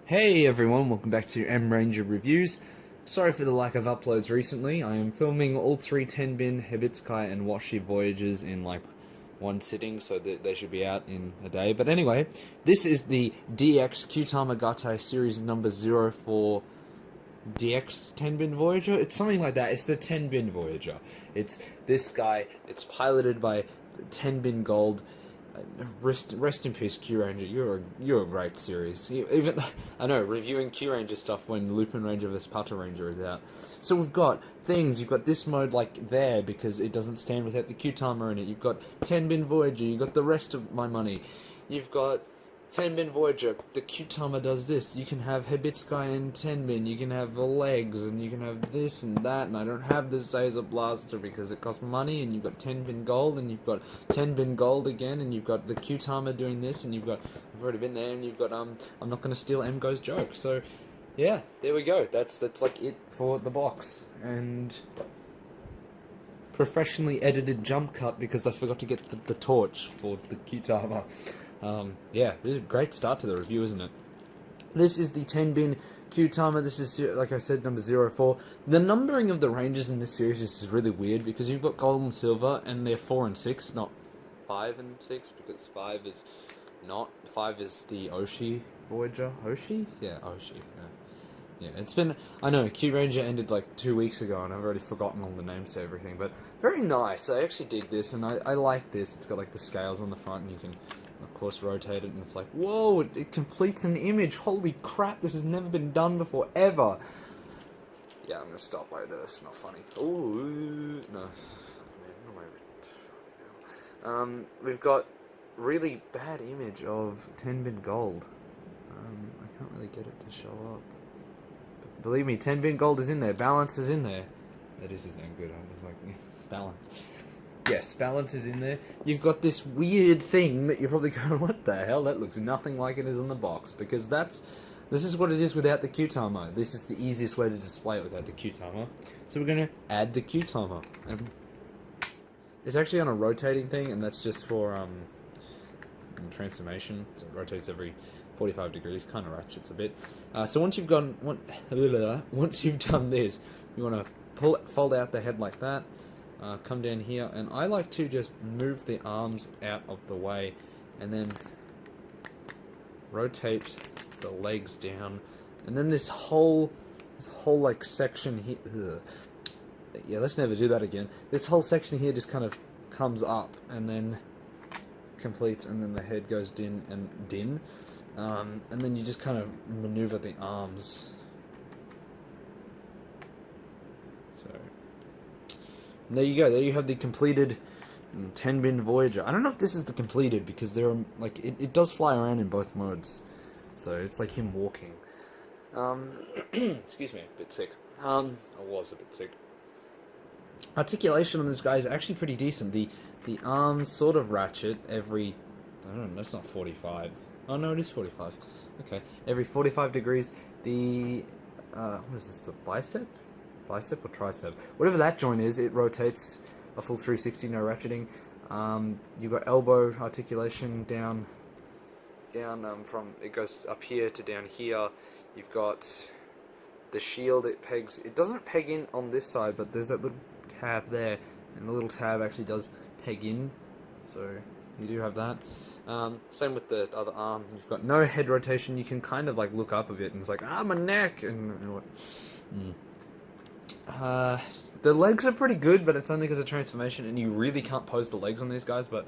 Hey everyone, welcome back to M Ranger Reviews. Sorry for the lack of uploads recently. I am filming all three Tenbin, Hibitsukai, and Washi Voyagers in like one sitting, so that they should be out in a day. But anyway, this is the DX Kyutama Gatai series number 04 DX Tenbin Voyager. It's something like that. It's the Tenbin Voyager. It's this guy. It's piloted by Tenbin Gold. Rest in peace, Q Ranger. You're a great series. Even I know reviewing Q Ranger stuff when Lupin Ranger vs Pata Ranger is out. So we've got things. You've got this mode like there because it doesn't stand without the Q-Timer in it. You've got Tenbin Voyager. You've got the rest of my money. You've got Tenbin Voyager. The Q-Timer does this. You can have Hibitsukai and Tenbin. You can have the legs, and you can have this and that. And I don't have the Zazer Blaster because it costs money. And you've got Tenbin Gold, and you've got Tenbin Gold again, and you've got the Q-Timer doing this, and you've got I've already been there, and you've got I'm not gonna steal MGo's joke. So yeah, there we go. That's like it for the box. And professionally edited jump cut because I forgot to get the torch for the Q-Timer. Yeah, this is a great start to the review, isn't it? This is the Tenbin Q-Timer. This is, like I said, number 04. The numbering of the Rangers in this series is really weird because you've got Gold and Silver, and they're 4 and 6, not 5 and 6, because 5 is not. 5 is the Oshi Voyager. Oshi? Yeah, Oshi. Yeah, it's been... I know, Q Ranger ended like 2 weeks ago, and I've already forgotten all the names to everything, but very nice. I actually dig this, and I like this. It's got like the scales on the front, and you can... of course, rotate it, and it's like, whoa, it completes an image. Holy crap, this has never been done before, ever. Yeah, I'm gonna stop right there. It's not funny. Ooh, no. We've got really bad image of Tenbin Gold. I can't really get it to show up. But believe me, Tenbin Gold is in there. Balance is in there. That is his name. Good. I was like, balance. Yes, balance is in there. You've got this weird thing that you're probably going, what the hell? That looks nothing like it is on the box. Because this is what it is without the Q-Timer. This is the easiest way to display it without the Q-Timer. So we're going to add the Q-Timer. And it's actually on a rotating thing, and that's just for transformation. So it rotates every 45 degrees, kind of ratchets a bit. So once you've once you've done this, you want to fold out the head like that. Come down here, and I like to just move the arms out of the way, and then rotate the legs down, and then this whole like section here. Ugh. Yeah, let's never do that again. This whole section here just kind of comes up, and then completes, and then the head goes din, and then you just kind of maneuver the arms. So. And there you go. There you have the completed Tenbin Voyager. I don't know if this is the completed because there are like it does fly around in both modes, so it's like him walking. Excuse me, a bit sick. I was a bit sick. Articulation on this guy is actually pretty decent. The arms sort of ratchet every. I don't know. That's not 45. Oh no, it is 45. Okay, every 45 degrees. The what is this? The bicep or tricep, whatever that joint is, it rotates a full 360, no ratcheting. You've got elbow articulation down from, it goes up here to down here. You've got the shield, it doesn't peg in on this side, but there's that little tab there, and the little tab actually does peg in, so you do have that. Same with the other arm. You've got no head rotation. You can kind of like look up a bit, and it's like, my neck, and what. The legs are pretty good, but it's only because of transformation, and you really can't pose the legs on these guys, but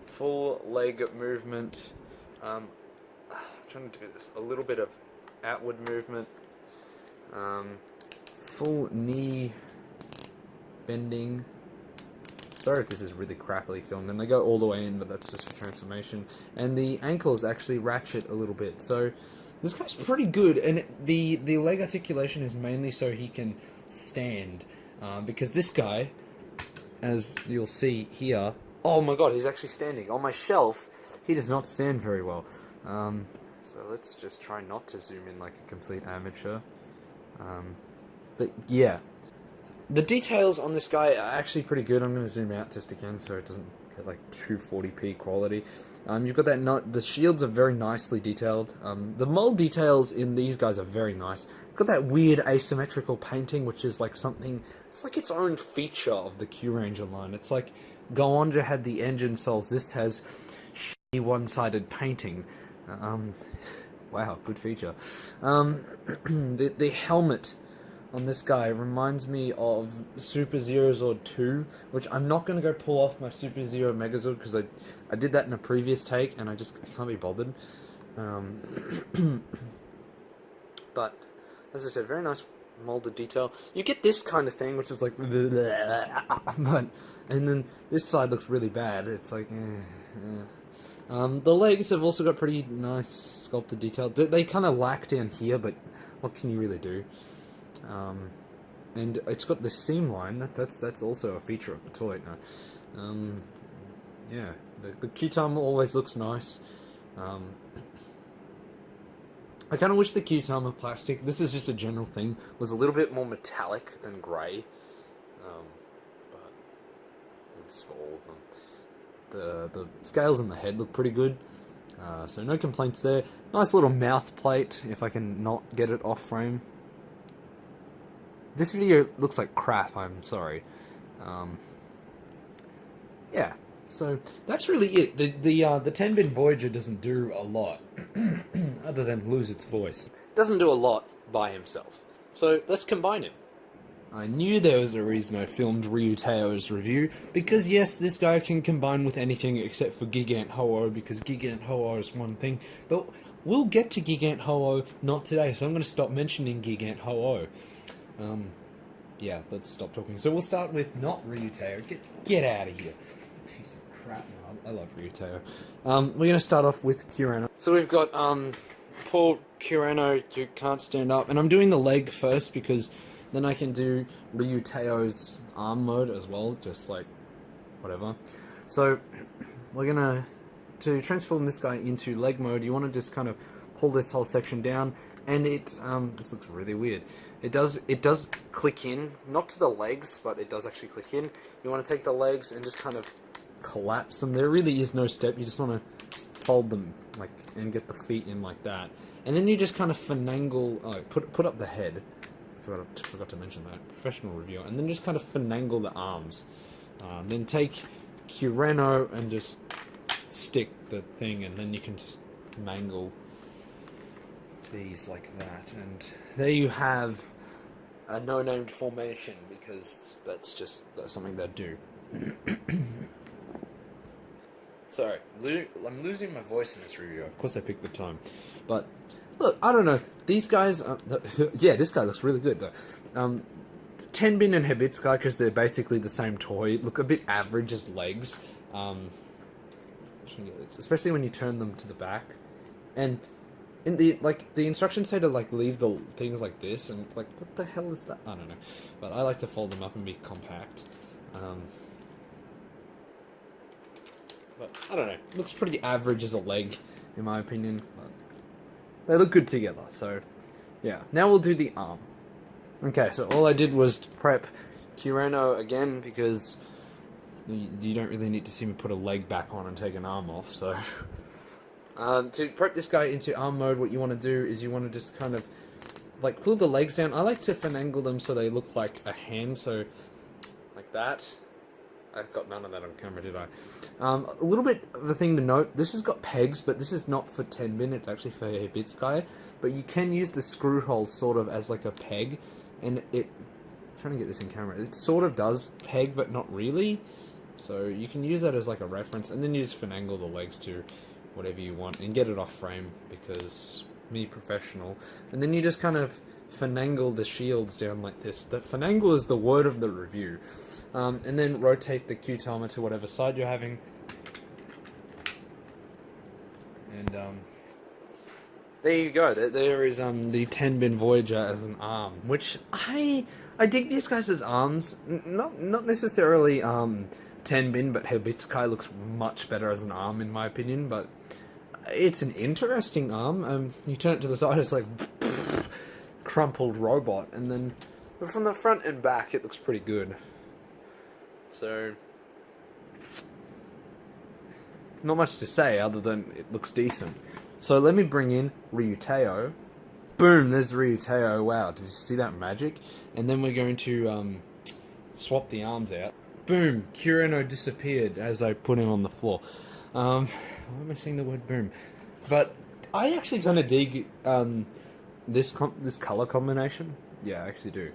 full leg movement. Trying to do this, a little bit of outward movement, full knee bending. Sorry if this is really crappily filmed, and they go all the way in, but that's just for transformation. And the ankles actually ratchet a little bit, so this guy's pretty good, and the leg articulation is mainly so he can stand, because this guy, as you'll see here, oh my god, he's actually standing. On my shelf, he does not stand very well. So let's just try not to zoom in like a complete amateur. But yeah, the details on this guy are actually pretty good. I'm going to zoom out just again so it doesn't like 240p quality. You've got that. The shields are very nicely detailed. The mold details in these guys are very nice. You've got that weird asymmetrical painting, which is like something. It's like its own feature of the Q Ranger line. It's like Goonja had the engine cells. This has shitty one-sided painting. Wow, good feature. The helmet on this guy reminds me of Super Zero Zord 2, which I'm not going to go pull off my Super Zero Megazord because I did that in a previous take and I can't be bothered. But, as I said, very nice molded detail. You get this kind of thing, which is like, but, and then this side looks really bad. It's like, the legs have also got pretty nice sculpted detail. They kind of lack down here, but what can you really do? And it's got the seam line. That's also a feature of the toy. Yeah, the Q-Tama always looks nice. I kind of wish the Q-Tama plastic, this is just a general thing, was a little bit more metallic than grey. But it's for all of them. The scales on the head look pretty good. So no complaints there. Nice little mouth plate, if I can not get it off frame. This video looks like crap, I'm sorry. Yeah, so that's really it. The Tenbin Voyager doesn't do a lot, other than lose its voice. Doesn't do a lot by himself. So let's combine him. I knew there was a reason I filmed Ryuteo's review, because yes, this guy can combine with anything except for Gigant Ho-Oh, because Gigant Ho-Oh is one thing, but we'll get to Gigant Ho-Oh not today, so I'm going to stop mentioning Gigant Ho-Oh. Yeah, let's stop talking. So we'll start with not Ryuteo. Get out of here. Piece of crap. No, I love Ryuteo. We're going to start off with Kureno. So we've got, poor Kureno who can't stand up. And I'm doing the leg first because then I can do Ryuteo's arm mode as well. Just like, whatever. So, we're going to transform this guy into leg mode, you want to just kind of pull this whole section down. And this looks really weird. It does click in, not to the legs, but it does actually click in. You want to take the legs and just kind of collapse them. There really is no step. You just want to fold them like and get the feet in like that. And then you just kind of finagle. Oh, put up the head. Forgot to mention that. Professional reviewer. And then just kind of finagle the arms. Then take Kureno and just stick the thing, and then you can just mangle these like that, and there you have a no-named formation, because that's something they do. Sorry, I'm losing my voice in this review. Of course I picked the time, but look, I don't know, these guys yeah, this guy looks really good though. Tenbin and Hibitsukai, because they're basically the same toy, look a bit average as legs, especially when you turn them to the back. And in the instructions say to leave the things like this, and it's like, what the hell is that? I don't know, but I like to fold them up and be compact. But I don't know, it looks pretty average as a leg, in my opinion. But they look good together. So yeah, now we'll do the arm. Okay, so all I did was prep Kureno again, because you don't really need to see me put a leg back on and take an arm off. So. To prep this guy into arm mode, what you want to do is you want to just kind of pull the legs down. I like to finagle them so they look like a hand, so like that. I've got none of that on camera, did I? A little bit of a thing to note, this has got pegs, but this is not for Tenbin, it's actually for Hibitsukai. But you can use the screw hole sort of as like a peg, and I'm trying to get this in camera, it sort of does peg, but not really. So you can use that as like a reference, and then you just finagle the legs to whatever you want and get it off frame, because me professional. And then you just kind of finagle the shields down like this. The finagle is the word of the review. And then rotate the Q-Tama to whatever side you're having. And there you go. There is the Tenbin Voyager as an arm, which I dig these guys as arms. Not necessarily Tenbin, but Hibitsukai looks much better as an arm in my opinion. But it's an interesting arm. You turn it to the side, it's like crumpled robot, and then from the front and back, it looks pretty good. So not much to say other than it looks decent. So let me bring in Ryuteo. Boom, there's Ryuteo. Wow, did you see that magic? And then we're going to swap the arms out. Boom, Kureno disappeared as I put him on the floor. Why am I saying the word boom? But I actually kind of dig this color combination. Yeah, I actually do.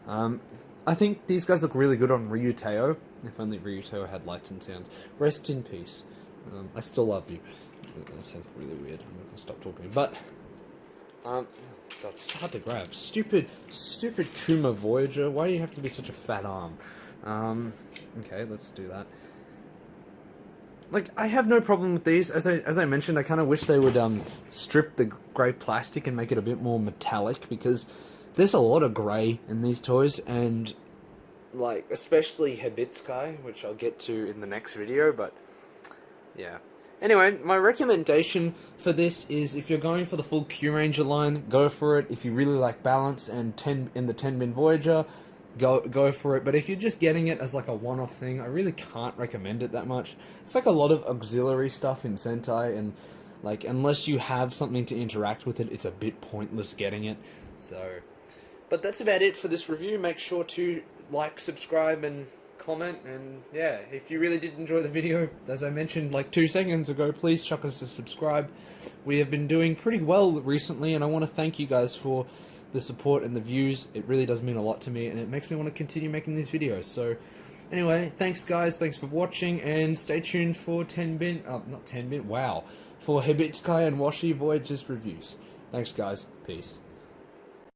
I think these guys look really good on Ryuteo. If only Ryuteo had lights and sounds. Rest in peace. I still love you. That sounds really weird. I'm not gonna stop talking. But God, it's hard to grab. Stupid Kuma Voyager. Why do you have to be such a fat arm? Okay, let's do that. Like, I have no problem with these. As I mentioned, I kind of wish they would strip the grey plastic and make it a bit more metallic, because there's a lot of grey in these toys, and like especially Hibitskai, which I'll get to in the next video. But yeah. Anyway, my recommendation for this is, if you're going for the full Q Ranger line, go for it. If you really like balance and in the Tenbin Voyager, go for it. But if you're just getting it as like a one-off thing, I really can't recommend it that much. It's like a lot of auxiliary stuff in Sentai, and like unless you have something to interact with it, it's a bit pointless getting it. So, but that's about it for this review. Make sure to like, subscribe, and comment. And yeah, if you really did enjoy the video, as I mentioned like 2 seconds ago, please chuck us a subscribe. We have been doing pretty well recently, and I want to thank you guys for the support and the views. It really does mean a lot to me, and it makes me want to continue making these videos. So anyway, thanks guys, thanks for watching, and stay tuned for not Tenbin, wow, for Hibitskai and Washi Voyager's reviews. Thanks guys, peace.